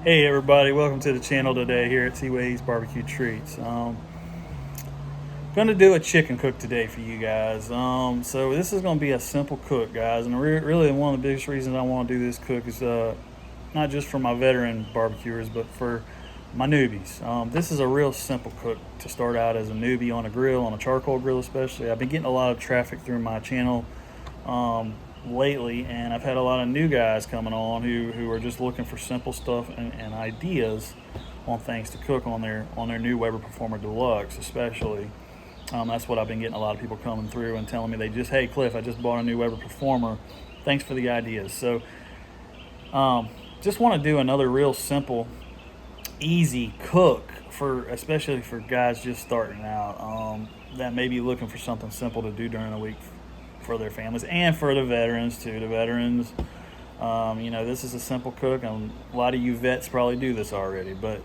Hey everybody, welcome to the channel today here at TeeWay's Barbecue Treats. Gonna do a chicken cook today for you guys. So this is gonna be a simple cook, guys, and really one of the biggest reasons I want to do this cook is not just for my veteran barbecuers, but for my newbies. This is a real simple cook to start out as a newbie on a grill, on a charcoal grill especially. I've been getting a lot of traffic through my channel lately, and I've had a lot of new guys coming on who are just looking for simple stuff and ideas on things to cook on their new Weber Performer Deluxe especially. That's what I've been getting a lot of people coming through and telling me hey Cliff, I just bought a new Weber Performer, thanks for the ideas. So just want to do another real simple easy cook especially for guys just starting out that may be looking for something simple to do during the week for their families, and for the veterans too. The veterans, this is a simple cook, and a lot of you vets probably do this already. But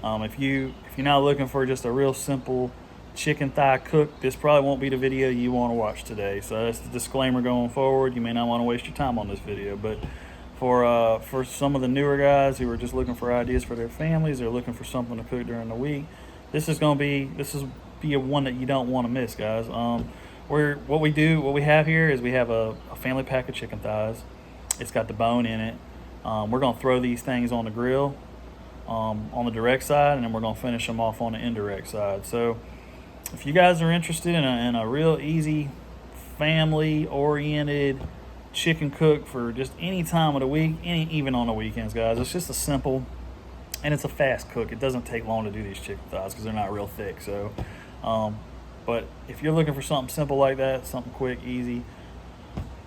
if you're not looking for just a real simple chicken thigh cook, this probably won't be the video you want to watch today. So that's the disclaimer going forward. You may not want to waste your time on this video, but for some of the newer guys who are just looking for ideas for their families, they're looking for something to cook during the week, this is be a one that you don't want to miss, guys. What we have here is we have a family pack of chicken thighs. It's got the bone in it. We're gonna throw these things on the grill on the direct side, and then we're gonna finish them off on the indirect side. So if you guys are interested in a real easy family oriented chicken cook for just any time of the week, even on the weekends, guys, it's just a simple and it's a fast cook. It doesn't take long to do these chicken thighs because they're not real thick. So but if you're looking for something simple like that, something quick, easy,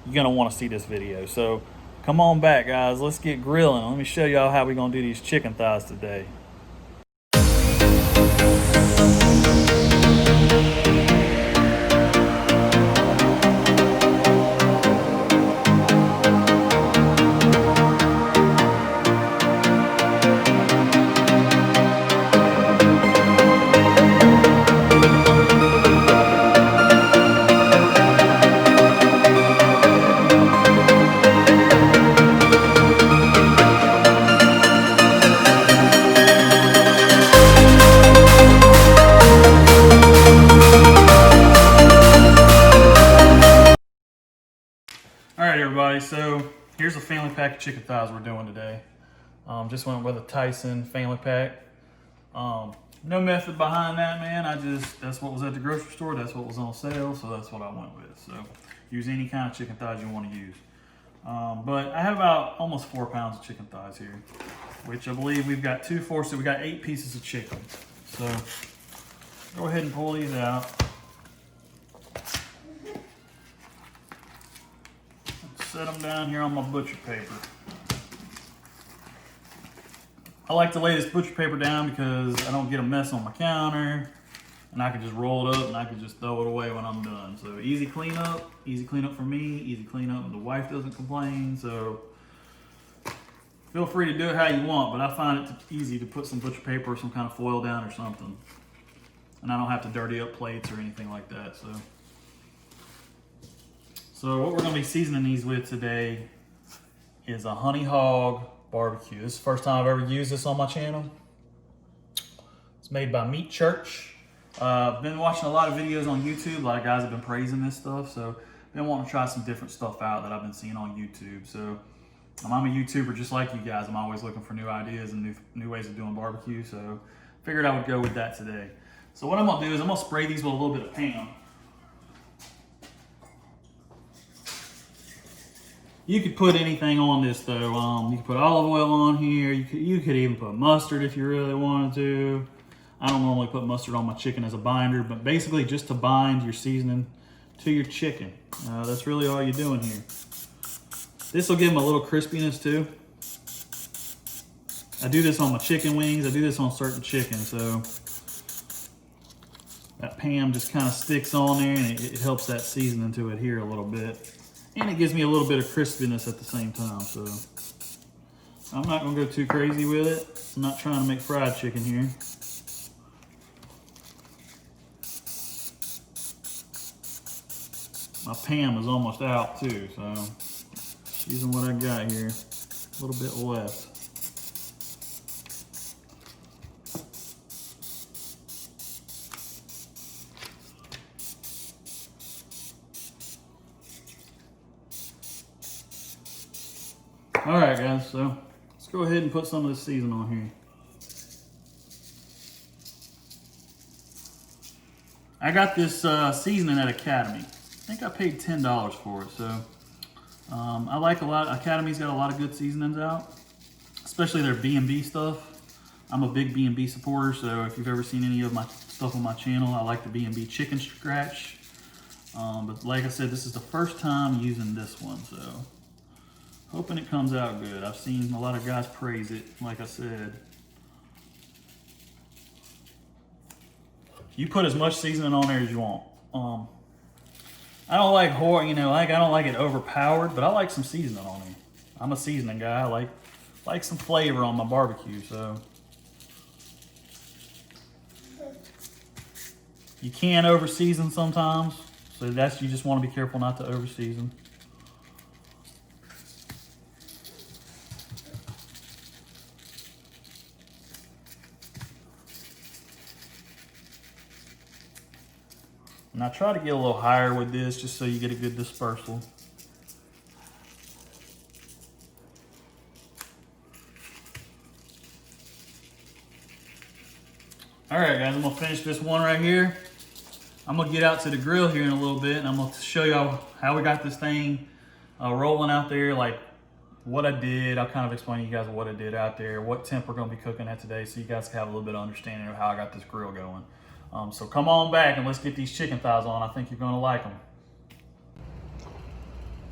you're gonna want to see this video. So come on back, guys, let's get grilling. Let me show y'all how we're gonna do these chicken thighs today. Alright everybody, so here's a family pack of chicken thighs we're doing today. Just went with a Tyson family pack. No method behind that, man. That's what was at the grocery store, that's what was on sale, so that's what I went with. So use any kind of chicken thighs you want to use. But I have about almost 4 pounds of chicken thighs here, which I believe we've got 2/4, so we got 8 pieces of chicken. So go ahead and pull these out. Set them down here on my butcher paper. I like to lay this butcher paper down because I don't get a mess on my counter, and I can just roll it up and I can just throw it away when I'm done. So easy cleanup for me, easy cleanup. The wife doesn't complain, so feel free to do it how you want, but I find it easy to put some butcher paper or some kind of foil down or something, and I don't have to dirty up plates or anything like that. So what we're going to be seasoning these with today is a honey hog barbecue. This is the first time I've ever used this on my channel. It's made by Meat Church. I've been watching a lot of videos on YouTube. A lot of guys have been praising this stuff, so I've been wanting to try some different stuff out that I've been seeing on YouTube. So I'm a YouTuber just like you guys. I'm always looking for new ideas and new ways of doing barbecue, so figured I would go with that today. So what I'm going to do is I'm going to spray these with a little bit of Pam. You could put anything on this though. You could put olive oil on here. You could even put mustard if you really wanted to. I don't normally put mustard on my chicken as a binder, but basically just to bind your seasoning to your chicken. That's really all you're doing here. This will give them a little crispiness too. I do this on my chicken wings. I do this on certain chicken, so that Pam just kind of sticks on there, and it helps that seasoning to adhere a little bit. And it gives me a little bit of crispiness at the same time, so I'm not gonna go too crazy with it. I'm not trying to make fried chicken here. My Pam is almost out too, so using what I got here, a little bit less. All right, guys, so let's go ahead and put some of this seasoning on here. I got this seasoning at Academy. I think I paid $10 for it, so I like a lot. Academy's got a lot of good seasonings out, especially their B&B stuff. I'm a big B&B supporter, so if you've ever seen any of my stuff on my channel, I like the B&B chicken scratch. But like I said, this is the first time using this one, so hoping it comes out good. I've seen a lot of guys praise it, like I said. You put as much seasoning on there as you want. I don't like I don't like it overpowered, but I like some seasoning on it. I'm a seasoning guy. I like some flavor on my barbecue, so. You can over season sometimes, so you just want to be careful not to over season. And I try to get a little higher with this just so you get a good dispersal. All right, guys, I'm gonna finish this one right here. I'm gonna get out to the grill here in a little bit, and I'm gonna show y'all how we got this thing rolling out there, like what I did. I'll kind of explain to you guys what I did out there, what temp we're gonna be cooking at today, so you guys can have a little bit of understanding of how I got this grill going. So come on back and let's get these chicken thighs on. I think you're gonna like them.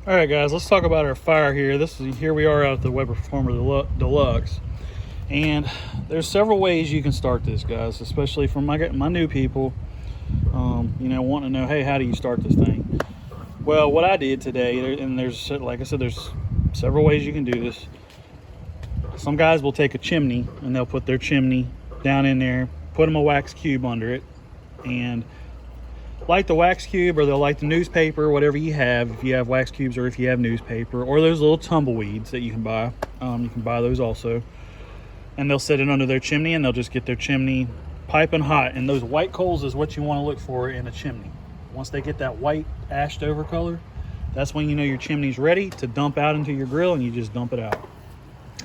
All right, guys, let's talk about our fire here. Here we are out at the Weber Performer Deluxe. And there's several ways you can start this, guys, especially for my new people, wanting to know, hey, how do you start this thing? Well, what I did today, and like I said, there's several ways you can do this. Some guys will take a chimney and they'll put their chimney down in there, put them a wax cube under it, and light the wax cube, or they'll light the newspaper, whatever you have, if you have wax cubes or if you have newspaper, or those little tumbleweeds that you can buy. You can buy those also. And they'll set it under their chimney, and they'll just get their chimney piping hot. And those white coals is what you want to look for in a chimney. Once they get that white ashed over color, that's when you know your chimney's ready to dump out into your grill, and you just dump it out.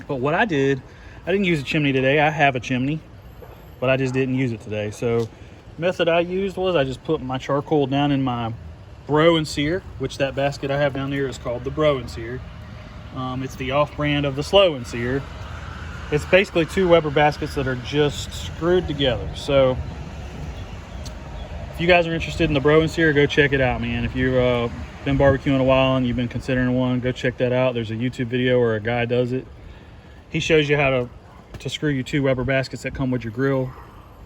But what I didn't use a chimney today. I have a chimney, but I just didn't use it today. So the method I used was I just put my charcoal down in my bro-n-sear, which that basket I have down there is called the bro-n-sear. It's the off-brand of the slow-n-sear. It's basically two Weber baskets that are just screwed together. So if you guys are interested in the bro-n-sear, go check it out, man. If you've been barbecuing a while and you've been considering one, go check that out. There's a YouTube video where a guy does it. He shows you how to screw your two Weber baskets that come with your grill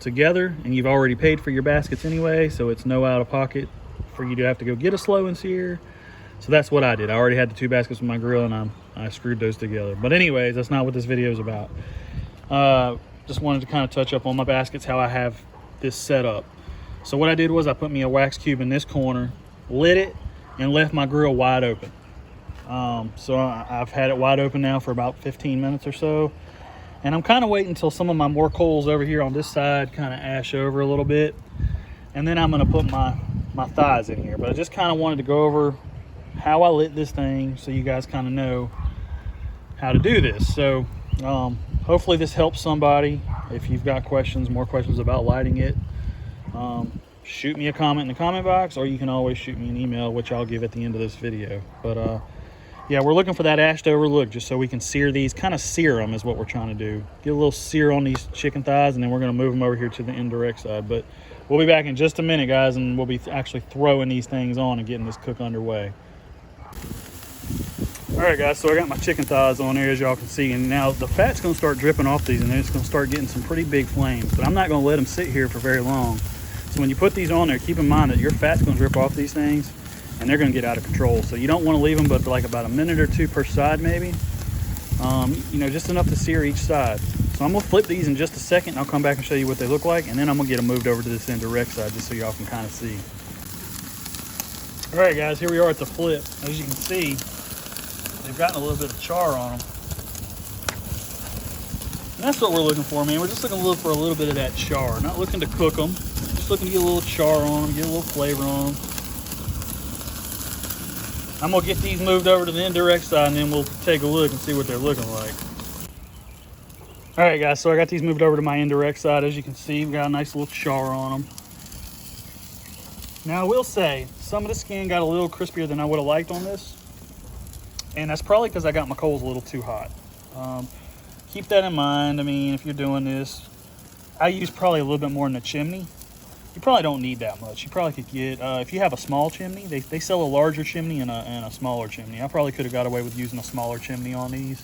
together, and you've already paid for your baskets anyway, so it's no out of pocket for you to have to go get a slow-n-sear. So that's what I did. I already had the two baskets with my grill, and I screwed those together. But anyways, that's not what this video is about. Just wanted to kind of touch up on my baskets, how I have this set up. So what I did was I put me a wax cube in this corner, lit it, and left my grill wide open. So I've had it wide open now for about 15 minutes or so. And I'm kind of waiting until some of my more coals over here on this side kind of ash over a little bit. And then I'm going to put my thighs in here. But I just kind of wanted to go over how I lit this thing so you guys kind of know how to do this. So hopefully this helps somebody. If you've got more questions about lighting it, shoot me a comment in the comment box, or you can always shoot me an email, which I'll give at the end of this video. But yeah, we're looking for that ashed over look, just so we can sear these, kind of sear them is what we're trying to do. Get a little sear on these chicken thighs, and then we're going to move them over here to the indirect side. But we'll be back in just a minute, guys, and we'll be actually throwing these things on and getting this cook underway. All right, guys, so I got my chicken thighs on there, as y'all can see, and now the fat's going to start dripping off these, and then it's going to start getting some pretty big flames. But I'm not going to let them sit here for very long. So when you put these on there, keep in mind that your fat's going to drip off these things, and they're going to get out of control. So you don't want to leave them but for like about a minute or two per side, maybe. Just enough to sear each side. So I'm going to flip these in just a second, and I'll come back and show you what they look like, and then I'm going to get them moved over to this indirect side just so y'all can kind of see. All right, guys, here we are at the flip. As you can see, they've gotten a little bit of char on them. And that's what we're looking for, man. We're just looking for a little bit of that char. Not looking to cook them, just looking to get a little char on them, get a little flavor on them. I'm gonna get these moved over to the indirect side and then we'll take a look and see what they're looking like. All right guys, so I got these moved over to my indirect side. As you can see, we got a nice little char on them. Now I will say, some of the skin got a little crispier than I would have liked on this. And that's probably because I got my coals a little too hot. Keep that in mind. I mean, if you're doing this, I use probably a little bit more in the chimney. You probably don't need that much. You probably could get, if you have a small chimney, they sell a larger chimney and a smaller chimney. I probably could have got away with using a smaller chimney on these.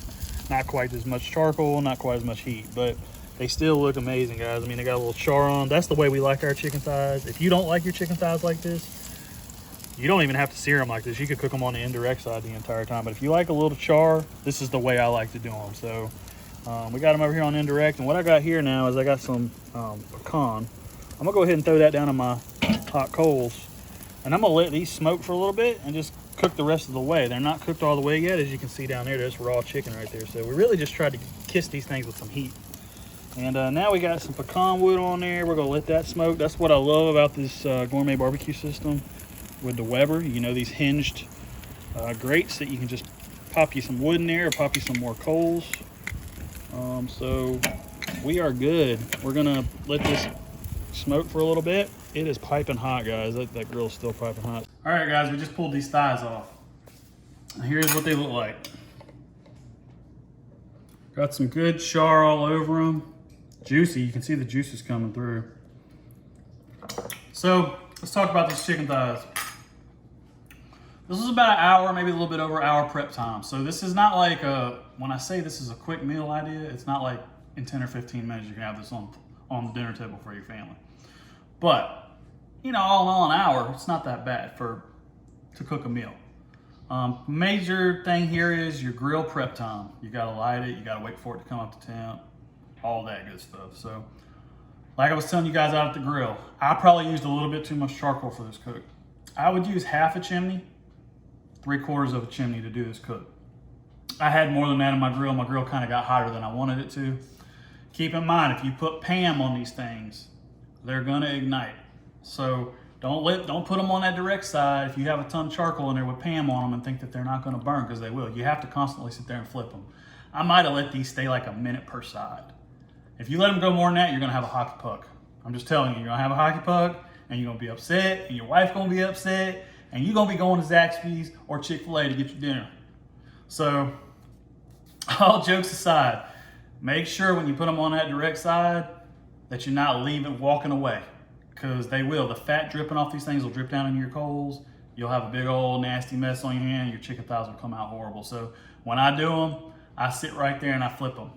Not quite as much charcoal, not quite as much heat, but they still look amazing, guys. I mean, they got a little char on. That's the way we like our chicken thighs. If you don't like your chicken thighs like this, you don't even have to sear them like this. You could cook them on the indirect side the entire time. But if you like a little char, this is the way I like to do them. So we got them over here on indirect. And what I got here now is I got some pecan. I'm gonna go ahead and throw that down on my hot coals. And I'm gonna let these smoke for a little bit and just cook the rest of the way. They're not cooked all the way yet. As you can see down there, there's raw chicken right there. So we really just tried to kiss these things with some heat. And now we got some pecan wood on there. We're gonna let that smoke. That's what I love about this gourmet barbecue system with the Weber. You know, these hinged grates that you can just pop you some wood in there or pop you some more coals. So we are good. We're gonna let this smoke for a little bit. It is piping hot, guys. That grill's still piping hot. All right, guys, we just pulled these thighs off. And here's what they look like. Got some good char all over them. Juicy, you can see the juices coming through. So let's talk about these chicken thighs. This is about an hour, maybe a little bit over an hour prep time. So this is not like when I say this is a quick meal idea, it's not like in 10 or 15 minutes you can have this on the dinner table for your family. But, you know, all in all, an hour, it's not that bad to cook a meal. Major thing here is your grill prep time. You gotta light it, you gotta wait for it to come up to temp, all that good stuff. So, like I was telling you guys out at the grill, I probably used a little bit too much charcoal for this cook. I would use half a chimney, 3/4 of a chimney to do this cook. I had more than that in my grill. My grill kind of got hotter than I wanted it to. Keep in mind, if you put Pam on these things, they're gonna ignite. So don't put them on that direct side if you have a ton of charcoal in there with Pam on them and think that they're not gonna burn, because they will. You have to constantly sit there and flip them. I might have let these stay like a minute per side. If you let them go more than that, you're gonna have a hockey puck. I'm just telling you, you're gonna have a hockey puck and you're gonna be upset and your wife's gonna be upset and you're gonna be going to Zaxby's or Chick-fil-A to get your dinner. So all jokes aside, make sure when you put them on that direct side that you're not walking away, because they will. The fat dripping off these things will drip down into your coals. You'll have a big old nasty mess on your hand. Your chicken thighs will come out horrible. So when I do them, I sit right there and I flip them.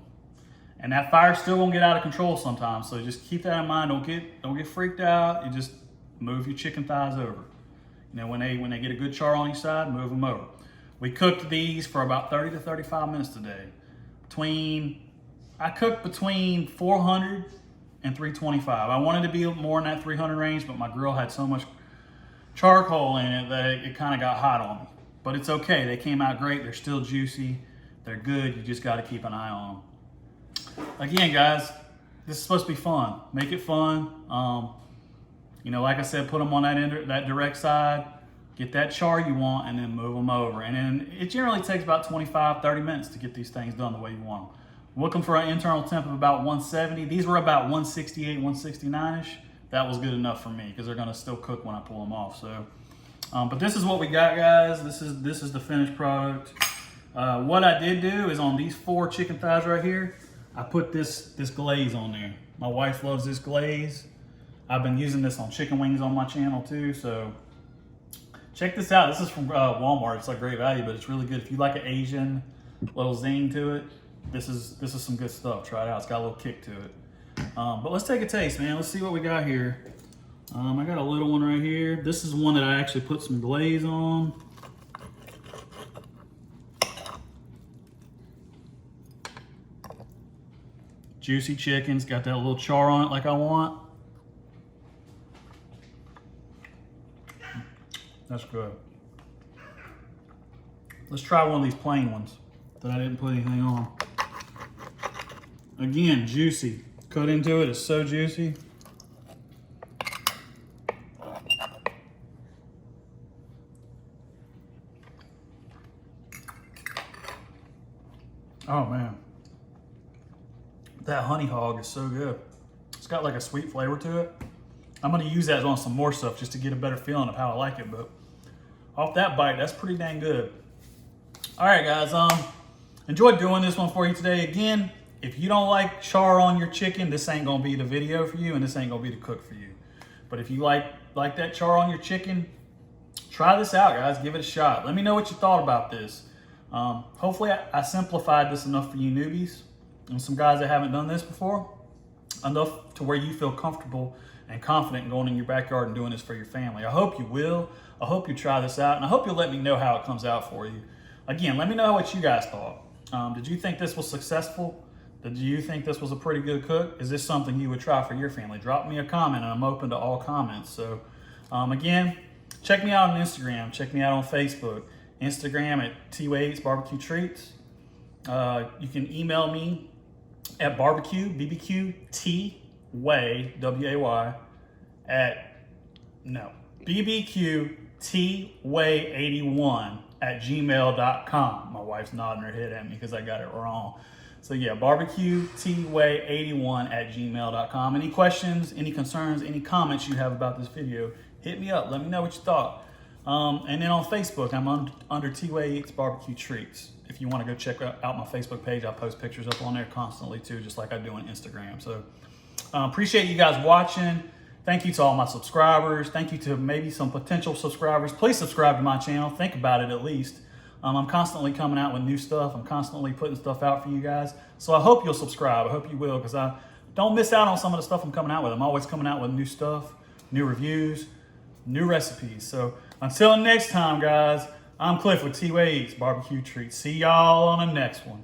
And that fire's still gonna get out of control sometimes. So just keep that in mind. Don't get freaked out. You just move your chicken thighs over. You know, when they get a good char on each side, move them over. We cooked these for about 30 to 35 minutes today. I cooked between 400 and 325. I wanted to be more in that 300 range, but my grill had so much charcoal in it that it kind of got hot on me. But it's okay. They came out great. They're still juicy. They're good. You just got to keep an eye on them. Again, guys, this is supposed to be fun. Make it fun. You know, like I said, put them on that direct side. Get that char you want, and then move them over. And then it generally takes about 25, 30 minutes to get these things done the way you want them. Looking for an internal temp of about 170. These were about 168, 169-ish. That was good enough for me because they're gonna still cook when I pull them off. So, but this is what we got, guys. This is the finished product. What I did do is on these 4 chicken thighs right here, I put this glaze on there. My wife loves this glaze. I've been using this on chicken wings on my channel too. So check this out. This is from Walmart. It's like great value, but it's really good. If you like an Asian little zing to it, this is some good stuff. Try it out. It's got a little kick to it. But let's take a taste, man. Let's see what we got here. I got a little one right here. This is one that I actually put some glaze on. Juicy chicken's got that little char on it like I want. That's good. Let's try one of these plain ones that I didn't put anything on. Again, juicy. Cut into it, it's so juicy. Oh man, that honey hog is so good. It's got like a sweet flavor to it. I'm gonna use that on some more stuff just to get a better feeling of how I like it, but off that bite, that's pretty dang good. All right, guys, enjoyed doing this one for you today. Again, if you don't like char on your chicken, this ain't gonna be the video for you, and this ain't gonna be the cook for you. But if you like that char on your chicken, try this out, guys. Give it a shot. Let me know what you thought about this. Hopefully I simplified this enough for you newbies and some guys that haven't done this before, enough to where you feel comfortable and confident in going in your backyard and doing this for your family. I hope you will. I hope you try this out, and I hope you'll let me know how it comes out for you. Again, let me know what you guys thought. Did you think this was successful? Did you think this was a pretty good cook? Is this something you would try for your family? Drop me a comment, and I'm open to all comments. So again, check me out on Instagram. Check me out on Facebook. Instagram at TeeWay Barbecue Treats. You can email me at BBQ TeeWay, W-A-Y, BBQ TeeWay81 at gmail.com. My wife's nodding her head at me because I got it wrong. So yeah, barbecue TeeWay81 at gmail.com. Any questions, any concerns, any comments you have about this video, hit me up. Let me know what you thought. And then on Facebook, I'm under TeeWay Barbecue Treats. If you want to go check out my Facebook page, I post pictures up on there constantly too, just like I do on Instagram. So appreciate you guys watching. Thank you to all my subscribers. Thank you to maybe some potential subscribers. Please subscribe to my channel. Think about it at least. I'm constantly coming out with new stuff. I'm constantly putting stuff out for you guys. So I hope you'll subscribe. I hope you will, because I don't miss out on some of the stuff I'm coming out with. I'm always coming out with new stuff, new reviews, new recipes. So until next time, guys, I'm Cliff with TeeWay Barbecue Treats. See y'all on the next one.